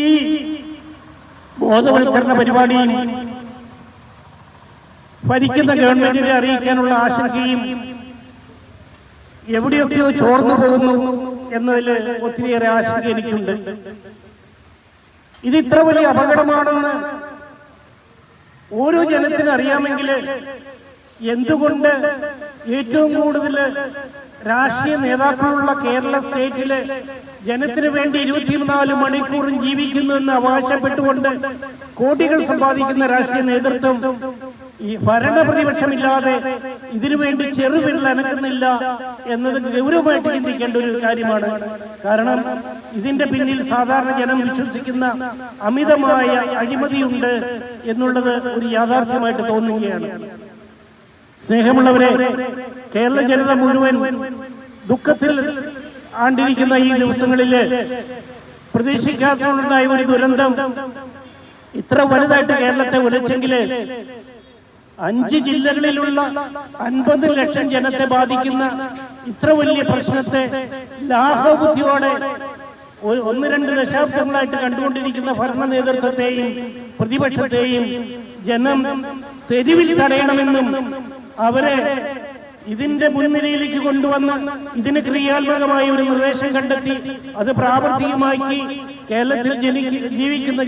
ഈ ബോധവൽക്കരണ പരിപാടിയും ഭരിക്കുന്ന ഗവൺമെന്റിനെ അറിയിക്കാനുള്ള ആശങ്കയും എവിടെയൊക്കെയോ ചോർന്നു പോകുന്നു എന്നതിൽ ഒത്തിരിയേറെ ആശങ്ക എനിക്കുണ്ട്. ഇത് ഇത്ര വലിയ അപകടമാണെന്ന് ഓരോ ജനത്തിനും അറിയാമെങ്കിൽ എന്തുകൊണ്ട് ഏറ്റവും കൂടുതൽ രാഷ്ട്രീയ നേതാക്കളുള്ള കേരള സ്റ്റേറ്റില് ജനത്തിനു വേണ്ടി 24 മണിക്കൂറും ജീവിക്കുന്നു എന്ന് അവകാശപ്പെട്ടുകൊണ്ട് കോടികൾ സമ്പാദിക്കുന്ന രാഷ്ട്രീയ നേതൃത്വം ഈ ഭരണപ്രതിപക്ഷമില്ലാതെ ഇതിനുവേണ്ടി ചെറുവിരൽ അനക്കുന്നില്ല എന്നത് ഗൗരവമായിട്ട് ചിന്തിക്കേണ്ട ഒരു കാര്യമാണ്. കാരണം ഇതിന്റെ പിന്നിൽ സാധാരണ ജനം വിശ്വസിക്കുന്ന അമിതമായ അഴിമതിയുണ്ട് എന്നുള്ളത് ഒരു യാഥാർത്ഥ്യമായിട്ട് തോന്നുകയാണ്. സ്നേഹമുള്ളവരെ, കേരള ജനത മുഴുവൻ ദുഃഖത്തിൽ ആണ്ടിരിക്കുന്ന ഈ ദിവസങ്ങളില് പ്രതീക്ഷിക്കാത്തതുണ്ടായ ഒരു ദുരന്തം ഇത്ര വലുതായിട്ട് കേരളത്തെ ഉലച്ചെങ്കില് 5 ജില്ലകളിലുള്ള 50 ലക്ഷം ജനത്തെ ബാധിക്കുന്ന ഇത്ര വലിയ പ്രശ്നത്തെ ലാഘവബുദ്ധിയോടെ 1-2 ദശാബ്ദങ്ങളായിട്ട് കണ്ടുകൊണ്ടിരിക്കുന്ന ഭരണ നേതൃത്വത്തെയും പ്രതിപക്ഷത്തെയും ജനം തെരുവിൽ തടയണമെന്നും അവരെ ഇതിന്റെ മുൻനിരയിലേക്ക് കൊണ്ടുവന്ന് ഇതിന് ക്രിയാത്മകമായ ഒരു നിർദ്ദേശം കണ്ടെത്തി അത് പ്രാവർത്തികമാക്കി കേരളത്തിൽ ജീവിക്കുന്ന